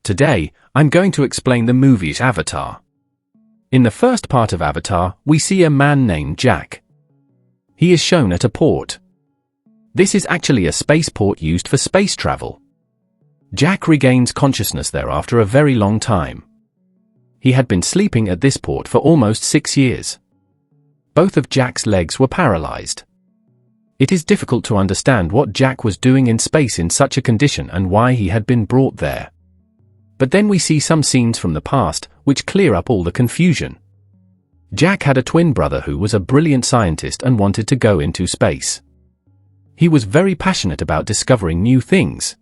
Today, I'm going to explain the movie's Avatar. In the first part of Avatar, we see a man named Jack. He is shown at a port. This is actually a spaceport used for space travel. Jack regains consciousness there after a very long time. He had been sleeping at this port for almost 6 years. Both of Jack's legs were paralyzed. It is difficult to understand what Jack was doing in space in such a condition and why he had been brought there. But then we see some scenes from the past, which clear up all the confusion. Jack had a twin brother who was a brilliant scientist and wanted to go into space. He was very passionate about discovering new things.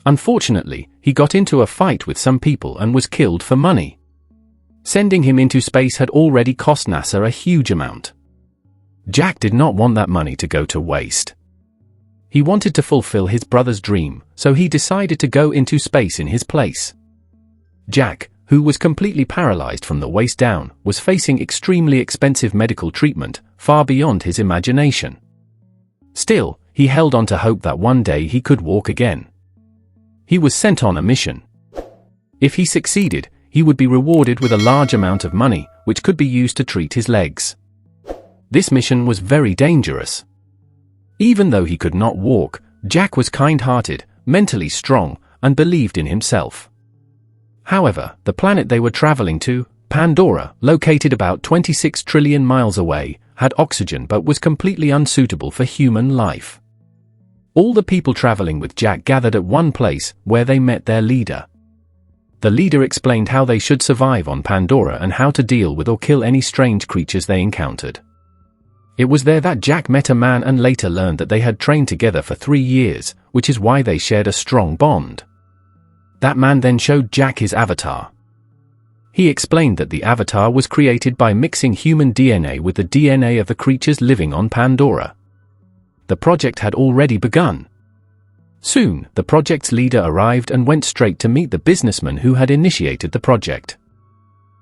Unfortunately, he got into a fight with some people and was killed for money. Sending him into space had already cost NASA a huge amount. Jack did not want that money to go to waste. He wanted to fulfill his brother's dream, so he decided to go into space in his place. Jack, who was completely paralyzed from the waist down, was facing extremely expensive medical treatment, far beyond his imagination. Still, he held on to hope that one day he could walk again. He was sent on a mission. If he succeeded, he would be rewarded with a large amount of money, which could be used to treat his legs. This mission was very dangerous. Even though he could not walk, Jack was kind-hearted, mentally strong, and believed in himself. However, the planet they were traveling to, Pandora, located about 26 trillion miles away, had oxygen but was completely unsuitable for human life. All the people traveling with Jack gathered at one place, where they met their leader. The leader explained how they should survive on Pandora and how to deal with or kill any strange creatures they encountered. It was there that Jack met a man and later learned that they had trained together for 3 years, which is why they shared a strong bond. That man then showed Jack his avatar. He explained that the avatar was created by mixing human DNA with the DNA of the creatures living on Pandora. The project had already begun. Soon, the project's leader arrived and went straight to meet the businessman who had initiated the project.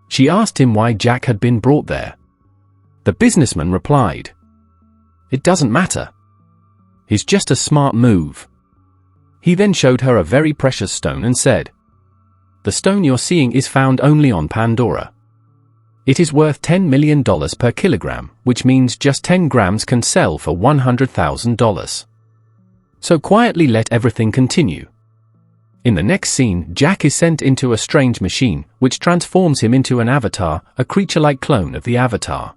She asked him why Jack had been brought there. The businessman replied, "It doesn't matter. He's just a smart move." He then showed her a very precious stone and said, "The stone you're seeing is found only on Pandora. It is worth $10 million per kilogram, which means just 10 grams can sell for $100,000. So quietly let everything continue." In the next scene, Jack is sent into a strange machine, which transforms him into an avatar, a creature-like clone of the avatar.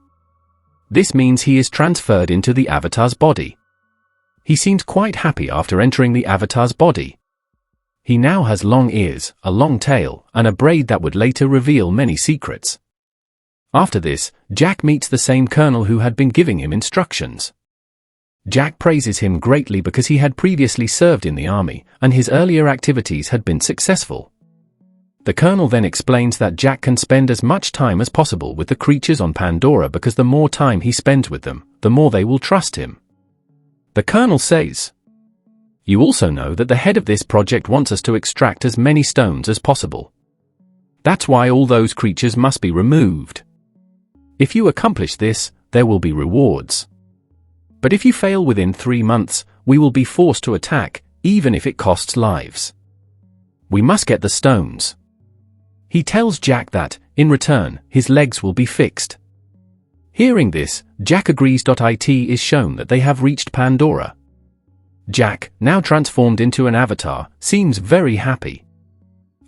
This means he is transferred into the avatar's body. He seemed quite happy after entering the avatar's body. He now has long ears, a long tail, and a braid that would later reveal many secrets. After this, Jack meets the same colonel who had been giving him instructions. Jack praises him greatly because he had previously served in the army, and his earlier activities had been successful. The colonel then explains that Jack can spend as much time as possible with the creatures on Pandora because the more time he spends with them, the more they will trust him. The colonel says, "You also know that the head of this project wants us to extract as many stones as possible. That's why all those creatures must be removed. If you accomplish this, there will be rewards. But if you fail within 3 months, we will be forced to attack, even if it costs lives. We must get the stones." He tells Jack that, in return, his legs will be fixed. Hearing this, Jack agrees. It is shown that they have reached Pandora. Jack, now transformed into an avatar, seems very happy.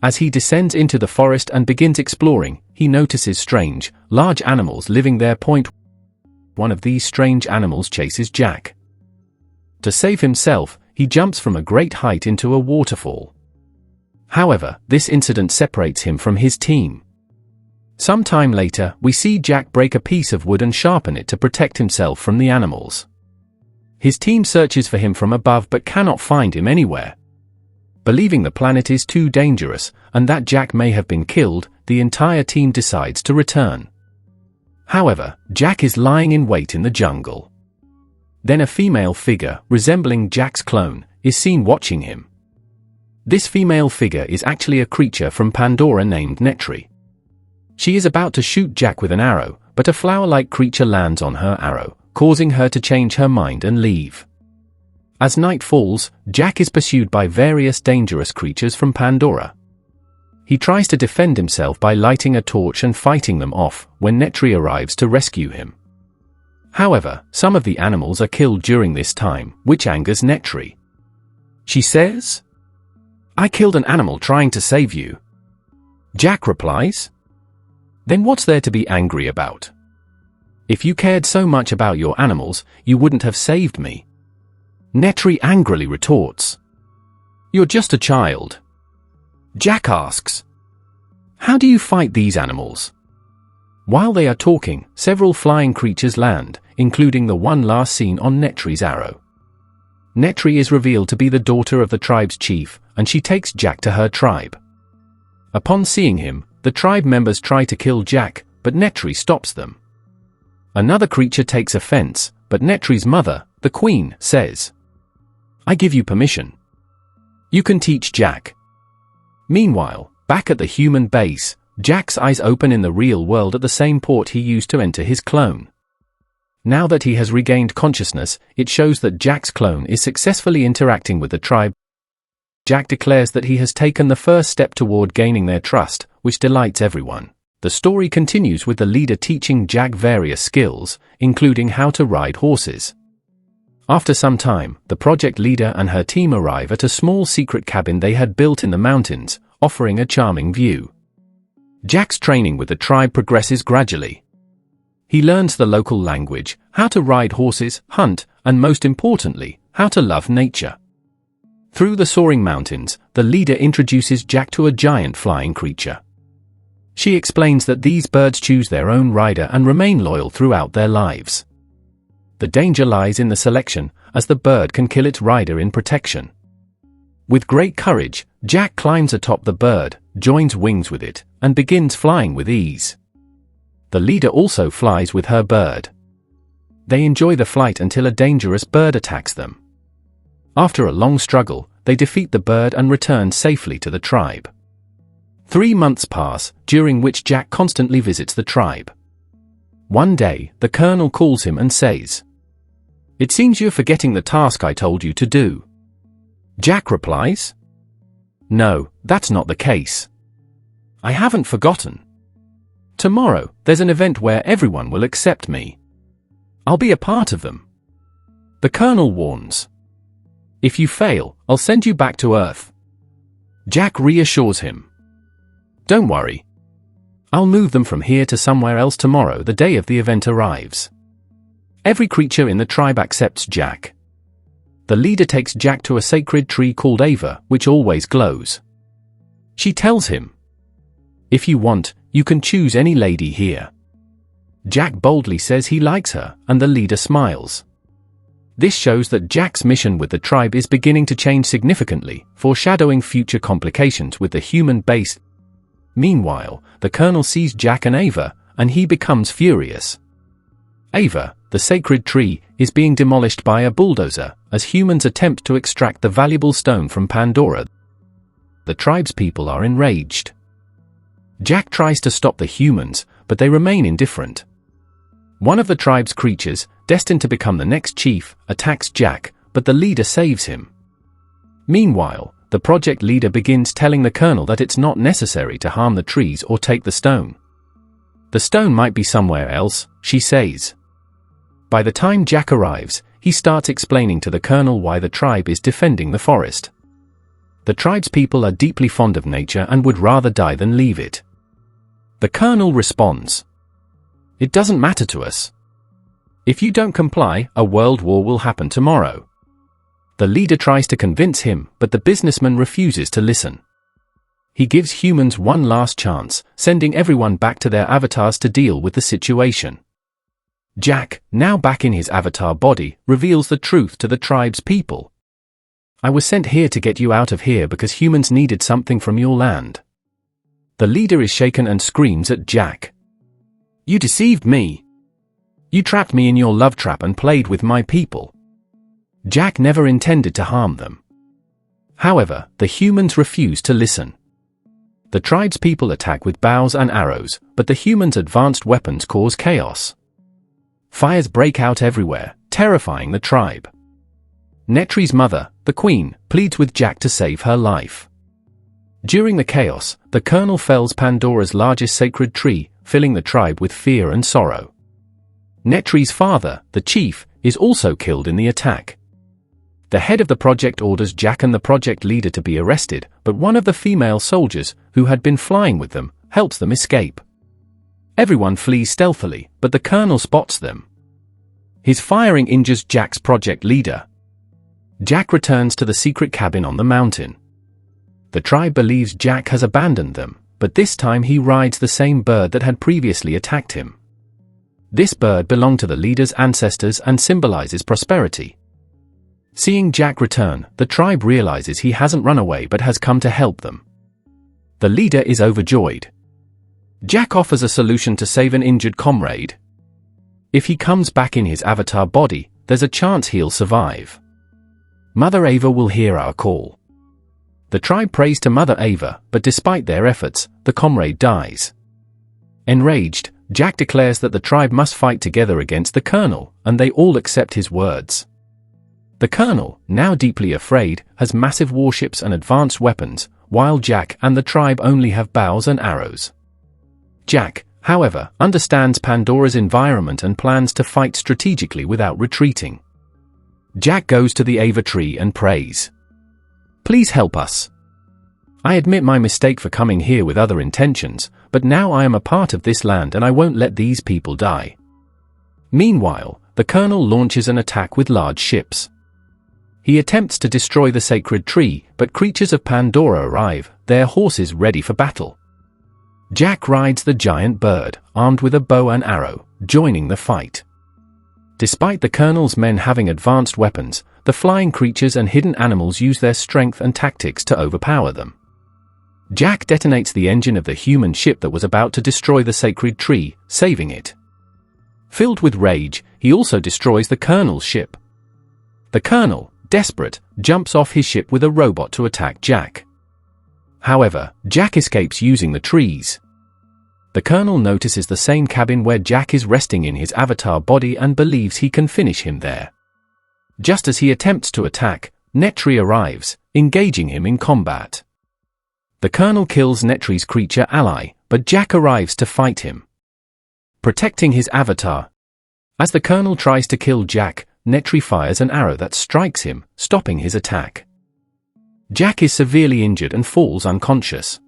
As he descends into the forest and begins exploring, he notices strange, large animals living there. One of these strange animals chases Jack. To save himself, he jumps from a great height into a waterfall. However, this incident separates him from his team. Some time later, we see Jack break a piece of wood and sharpen it to protect himself from the animals. His team searches for him from above but cannot find him anywhere. Believing the planet is too dangerous, and that Jack may have been killed, the entire team decides to return. However, Jack is lying in wait in the jungle. Then a female figure, resembling Jack's clone, is seen watching him. This female figure is actually a creature from Pandora named Netri. She is about to shoot Jack with an arrow, but a flower-like creature lands on her arrow, causing her to change her mind and leave. As night falls, Jack is pursued by various dangerous creatures from Pandora. He tries to defend himself by lighting a torch and fighting them off when Netri arrives to rescue him. However, some of the animals are killed during this time, which angers Netri. She says, "I killed an animal trying to save you." Jack replies, "Then what's there to be angry about? If you cared so much about your animals, you wouldn't have saved me." Netri angrily retorts, "You're just a child." Jack asks, "How do you fight these animals?" While they are talking, several flying creatures land, including the one last seen on Netri's arrow. Netri is revealed to be the daughter of the tribe's chief, and she takes Jack to her tribe. Upon seeing him, the tribe members try to kill Jack, but Netri stops them. Another creature takes offense, but Netri's mother, the queen, says, "I give you permission. You can teach Jack." Meanwhile, back at the human base, Jack's eyes open in the real world at the same port he used to enter his clone. Now that he has regained consciousness, it shows that Jack's clone is successfully interacting with the tribe. Jack declares that he has taken the first step toward gaining their trust, which delights everyone. The story continues with the leader teaching Jack various skills, including how to ride horses. After some time, the project leader and her team arrive at a small secret cabin they had built in the mountains, offering a charming view. Jack's training with the tribe progresses gradually. He learns the local language, how to ride horses, hunt, and most importantly, how to love nature. Through the soaring mountains, the leader introduces Jack to a giant flying creature. She explains that these birds choose their own rider and remain loyal throughout their lives. The danger lies in the selection, as the bird can kill its rider in protection. With great courage, Jack climbs atop the bird, joins wings with it, and begins flying with ease. The leader also flies with her bird. They enjoy the flight until a dangerous bird attacks them. After a long struggle, they defeat the bird and return safely to the tribe. 3 months pass, during which Jack constantly visits the tribe. One day, the colonel calls him and says, "It seems you're forgetting the task I told you to do." Jack replies, "No, that's not the case. I haven't forgotten. Tomorrow, there's an event where everyone will accept me. I'll be a part of them." The colonel warns, "If you fail, I'll send you back to Earth." Jack reassures him, "Don't worry. I'll move them from here to somewhere else tomorrow the day of the event arrives." Every creature in the tribe accepts Jack. The leader takes Jack to a sacred tree called Ava, which always glows. She tells him, "If you want, you can choose any lady here." Jack boldly says he likes her, and the leader smiles. This shows that Jack's mission with the tribe is beginning to change significantly, foreshadowing future complications with the human base. Meanwhile, the colonel sees Jack and Ava, and he becomes furious. Ava, the sacred tree, is being demolished by a bulldozer, as humans attempt to extract the valuable stone from Pandora. The tribe's people are enraged. Jack tries to stop the humans, but they remain indifferent. One of the tribe's creatures, destined to become the next chief, attacks Jack, but the leader saves him. Meanwhile, the project leader begins telling the colonel that it's not necessary to harm the trees or take the stone. The stone might be somewhere else, she says. By the time Jack arrives, he starts explaining to the colonel why the tribe is defending the forest. The tribe's people are deeply fond of nature and would rather die than leave it. The colonel responds, "It doesn't matter to us. If you don't comply, a world war will happen tomorrow." The leader tries to convince him, but the businessman refuses to listen. He gives humans one last chance, sending everyone back to their avatars to deal with the situation. Jack, now back in his avatar body, reveals the truth to the tribe's people. "I was sent here to get you out of here because humans needed something from your land." The leader is shaken and screams at Jack, "You deceived me. You trapped me in your love trap and played with my people." Jack never intended to harm them. However, the humans refuse to listen. The tribe's people attack with bows and arrows, but the humans' advanced weapons cause chaos. Fires break out everywhere, terrifying the tribe. Netri's mother, the queen, pleads with Jack to save her life. During the chaos, the Colonel fells Pandora's largest sacred tree, filling the tribe with fear and sorrow. Netri's father, the chief, is also killed in the attack. The head of the project orders Jack and the project leader to be arrested, but one of the female soldiers, who had been flying with them, helps them escape. Everyone flees stealthily, but the Colonel spots them. His firing injures Jack's project leader. Jack returns to the secret cabin on the mountain. The tribe believes Jack has abandoned them, but this time he rides the same bird that had previously attacked him. This bird belonged to the leader's ancestors and symbolizes prosperity. Seeing Jack return, the tribe realizes he hasn't run away but has come to help them. The leader is overjoyed. Jack offers a solution to save an injured comrade. If he comes back in his avatar body, there's a chance he'll survive. Mother Ava will hear our call. The tribe prays to Mother Ava, but despite their efforts, the comrade dies. Enraged, Jack declares that the tribe must fight together against the Colonel, and they all accept his words. The Colonel, now deeply afraid, has massive warships and advanced weapons, while Jack and the tribe only have bows and arrows. Jack, however, understands Pandora's environment and plans to fight strategically without retreating. Jack goes to the Ava tree and prays. Please help us. I admit my mistake for coming here with other intentions, but now I am a part of this land and I won't let these people die. Meanwhile, the Colonel launches an attack with large ships. He attempts to destroy the sacred tree, but creatures of Pandora arrive, their horses ready for battle. Jack rides the giant bird, armed with a bow and arrow, joining the fight. Despite the Colonel's men having advanced weapons, the flying creatures and hidden animals use their strength and tactics to overpower them. Jack detonates the engine of the human ship that was about to destroy the sacred tree, saving it. Filled with rage, he also destroys the Colonel's ship. The Colonel, desperate, jumps off his ship with a robot to attack Jack. However, Jack escapes using the trees. The Colonel notices the same cabin where Jack is resting in his avatar body and believes he can finish him there. Just as he attempts to attack, Netri arrives, engaging him in combat. The Colonel kills Netri's creature ally, but Jack arrives to fight him. Protecting his avatar. As the Colonel tries to kill Jack, Netri fires an arrow that strikes him, stopping his attack. Jack is severely injured and falls unconscious.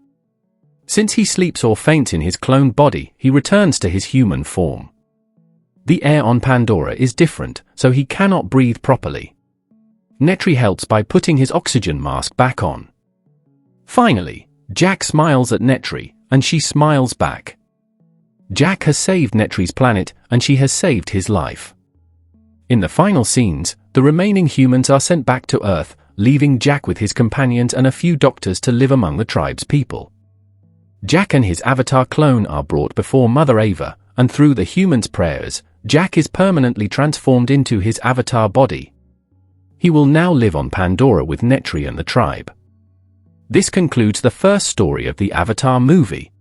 Since he sleeps or faints in his cloned body, he returns to his human form. The air on Pandora is different, so he cannot breathe properly. Netri helps by putting his oxygen mask back on. Finally, Jack smiles at Netri, and she smiles back. Jack has saved Netri's planet, and she has saved his life. In the final scenes, the remaining humans are sent back to Earth, leaving Jack with his companions and a few doctors to live among the tribe's people. Jack and his avatar clone are brought before Mother Ava, and through the humans' prayers, Jack is permanently transformed into his avatar body. He will now live on Pandora with Netri and the tribe. This concludes the first story of the Avatar movie.